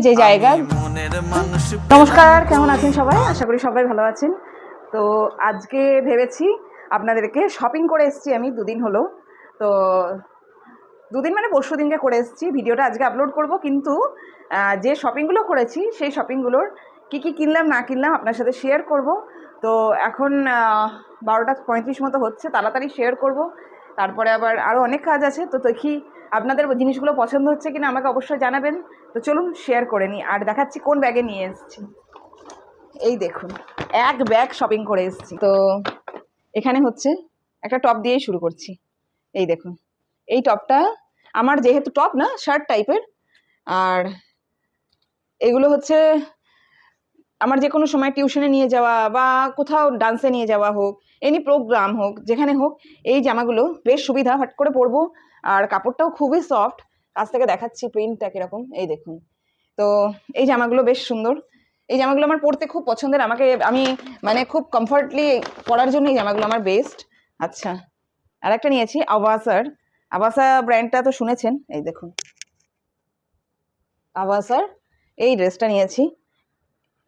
যে জায়গা। নমস্কার, কেমন আছেন সবাই? আশা করি সবাই ভালো আছেন। তো আজকে ভেবেছি আপনাদেরকে শপিং করে এসেছি। আমি দুদিন হলো, তো দুদিন মানে পরশু দিনকে করে এসেছি। ভিডিওটা আজকে আপলোড করব, কিন্তু যে শপিংগুলো করেছি সেই শপিংগুলোর কী কী কিনলাম না কিনলাম আপনার সাথে শেয়ার করব। তো এখন 12:35 মতো হচ্ছে, তাড়াতাড়ি শেয়ার করব। তারপরে আবার আরও অনেক কাজ আছে, তো দেখি আপনাদের জিনিসগুলো পছন্দ হচ্ছে কিনা আমাকে অবশ্যই জানাবেন। তো চলুন শেয়ার করে নিই, আর দেখাচ্ছি কোন ব্যাগে নিয়ে এসেছি। এই দেখুন, এক ব্যাগ শপিং করে এসেছি। তো এখানে হচ্ছে একটা টপ দিয়েই শুরু করছি। এই দেখুন, এই টপটা আমার যেহেতু টপ না, শার্ট টাইপের, আর এগুলো হচ্ছে আমার যে কোনো সময় টিউশনে নিয়ে যাওয়া বা কোথাও ডান্সে নিয়ে যাওয়া হোক, এনি প্রোগ্রাম হোক, যেখানে হোক এই জামাগুলো বেশ সুবিধা, হট করে পরবো। আর কাপড়টাও খুবই সফট। কাছ থেকে দেখাচ্ছি প্রিন্টটা কীরকম, এই দেখুন। তো এই জামাগুলো বেশ সুন্দর। এই জামাগুলো আমার পরতে খুব পছন্দের, আমি মানে খুব কমফর্টলি পরার জন্য এই জামাগুলো আমার বেস্ট। আচ্ছা, আর একটা নিয়েছি আবাসা ব্র্যান্ডটা তো শুনেছেন। এই দেখুন, আবাসার এই ড্রেসটা নিয়েছি।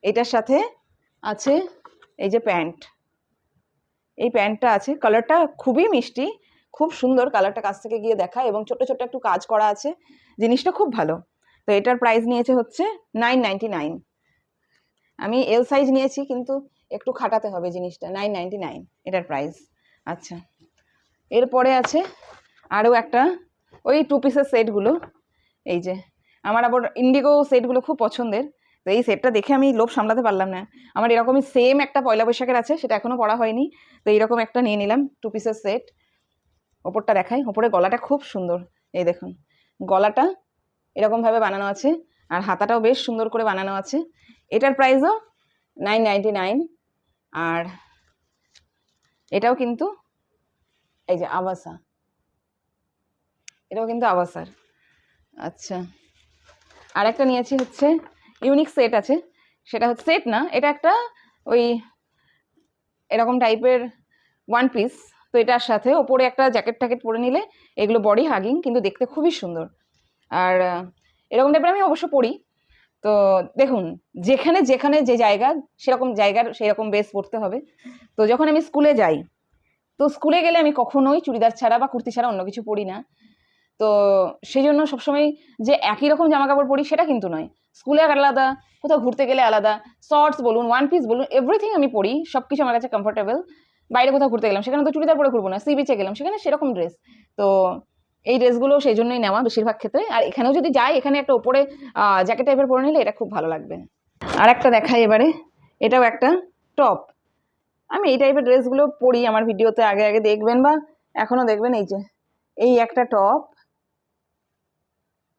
এটার সাথে আছে এই যে প্যান্ট, এই প্যান্টটা আছে। কালারটা খুবই মিষ্টি, খুব সুন্দর কালারটা, কাছ থেকে গিয়ে দেখা, এবং ছোট ছোট একটু কাজ করা আছে। জিনিসটা খুব ভালো। তো এটার প্রাইস নিয়েছে হচ্ছে 999। আমি এল সাইজ নিয়েছি, কিন্তু একটু খাটাতে হবে জিনিসটা। 999 এটার প্রাইস। আচ্ছা, এরপরে আছে আরও একটা, ওই 2 পিসের সেটগুলো। এই যে আমার আবার ইন্ডিগো সেটগুলো খুব পছন্দের। তো এই সেটটা দেখে আমি লোভ সামলাতে পারলাম না। আমার এরকমই সেম একটা পয়লা বৈশাখের আছে, সেটা এখনও পরা হয়নি। তো এইরকম একটা নিয়ে নিলাম 2 পিসের সেট। ওপরটা দেখাই, ওপরে গলাটা খুব সুন্দর। এই দেখুন, গলাটা এরকমভাবে বানানো আছে, আর হাতাটাও বেশ সুন্দর করে বানানো আছে। এটার প্রাইসও 999। আর এটাও কিন্তু এই যে আবাসা, এটাও কিন্তু আবাসার। আচ্ছা, আর একটা নিয়েছি হচ্ছে ইউনিক সেট আছে, সেটা হচ্ছে সেট না, এটা একটা ওই এরকম টাইপের ওয়ান পিস। তো এটার সাথে ওপরে একটা জ্যাকেট ট্যাকেট পরে নিলে এগুলো বডি হাগিং, কিন্তু দেখতে খুবই সুন্দর। আর এরকম টাইপের আমি অবশ্য পরি। তো দেখুন, যেখানে যেখানে যে জায়গা, সেরকম জায়গার সেরকম বেস পড়তে হবে। তো যখন আমি স্কুলে যাই, তো স্কুলে গেলে আমি কখনোই চুড়িদার ছাড়া বা কুর্তি ছাড়া অন্য কিছু পরি না। তো সেই জন্য সবসময় যে একই রকম জামা কাপড় পরি সেটা কিন্তু নয়। স্কুলে আলাদা, কোথাও ঘুরতে গেলে আলাদা, শর্টস বলুন, ওয়ান পিস বলুন, এভরিথিং আমি পরি। সব কিছু আমার কাছে কমফোর্টেবল। বাইরে কোথাও ঘুরতে গেলাম, সেখানে তো চুড়িদার পরে ঘুরবো না। সি বিচে গেলাম, সেখানে সেরকম ড্রেস। তো এই ড্রেসগুলো সেই জন্যই নেওয়া বেশিরভাগ ক্ষেত্রে। আর এখানেও যদি যাই, এখানে একটা ওপরে জ্যাকেট টাইপের পরে নিলে এটা খুব ভালো লাগবে। আর একটা দেখাই এবারে, এটাও একটা টপ। আমি এই টাইপের ড্রেসগুলো পরি, আমার ভিডিওতে আগে আগে দেখবেন বা এখনও দেখবেন। এই যে এই একটা টপ,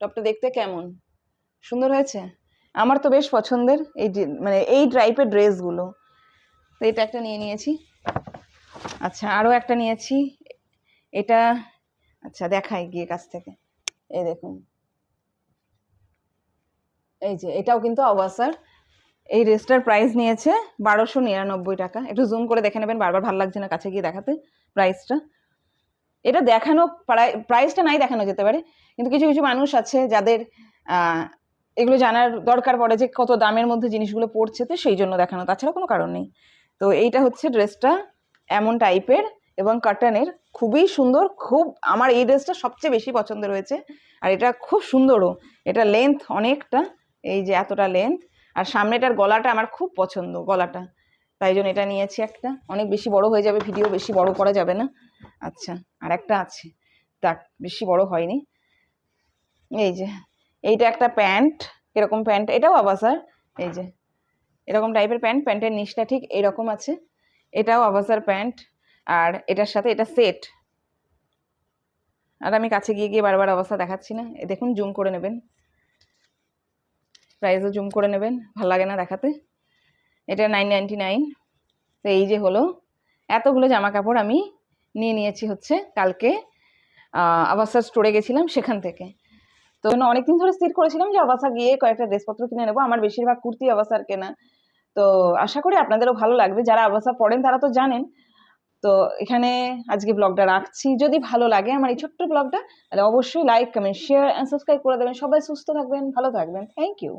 টপটা দেখতে কেমন সুন্দর হয়েছে, আমার তো বেশ পছন্দের এই মানে এই টাইপের ড্রেসগুলো। তো এটা একটা নিয়ে নিয়েছি। আচ্ছা, আরও একটা নিয়েছি, এটা আচ্ছা দেখাই গিয়ে কাছ থেকে। এই দেখুন, এই যে এটাও কিন্তু আবাসার। এই ড্রেসটার প্রাইস নিয়েছে 1299 টাকা। একটু জুম করে দেখে নেবেন, বারবার ভালো লাগছে না কাছে গিয়ে দেখাতে প্রাইসটা। এটা দেখানো, প্রাইসটা নাই দেখানো যেতে পারে, কিন্তু কিছু কিছু মানুষ আছে যাদের এগুলো জানার দরকার পড়ে যে কত দামের মধ্যে জিনিসগুলো পড়ছে, তো সেই জন্য দেখানো, তাছাড়া কোনো কারণ নেই। তো এইটা হচ্ছে ড্রেসটা এমন টাইপের এবং কাটনের, খুবই সুন্দর। খুব আমার এই ড্রেসটা সবচেয়ে বেশি পছন্দের হয়েছে। আর এটা খুব সুন্দরও, এটা লেন্থ অনেকটা, এই যে এতটা লেন্থ। আর সামনেটার গলাটা আমার খুব পছন্দ, গলাটা, তাই জন্য এটা নিয়েছি একটা। অনেক বেশি বড় হয়ে যাবে, ভিডিও বেশি বড় করা যাবে না। আচ্ছা, আর একটা আছে, তাক বেশি বড় হয়নি। এই যে এইটা একটা প্যান্ট, এরকম প্যান্ট, এটাও আবাসার। এই যে এরকম টাইপের প্যান্ট, প্যান্টের নিচটা ঠিক এরকম আছে। এটাও আবাসার প্যান্ট, আর এটার সাথে এটা সেট। আর আমি কাছে গিয়ে গিয়ে বারবার অবস্থা দেখাচ্ছি না, দেখুন, জুম করে নেবেন, প্রাইসও জুম করে নেবেন, ভালো লাগে না দেখাতে। এটা 999। তো এই যে হলো এতগুলো জামা কাপড় আমি নিয়ে নিয়েছি হচ্ছে কালকে আবাসার স্টোরে গেছিলাম, সেখান থেকে। তো অনেকদিন ধরে স্থির করেছিলাম যে আবাসা গিয়ে কয়েকটা ড্রেসপত্র কিনে নেবো। আমার বেশিরভাগ কুর্তি আবাসার কেনা। তো আশা করি আপনাদেরও ভালো লাগবে, যারা আবাসা পড়েন তারা তো জানেন। তো এখানে আজকে ব্লগটা রাখছি। যদি ভালো লাগে আমার এই ছোট্ট ব্লগটা, তাহলে অবশ্যই like, comment, share and subscribe করে দেবেন। সবাই সুস্থ থাকবেন, ভালো থাকবেন। Thank you.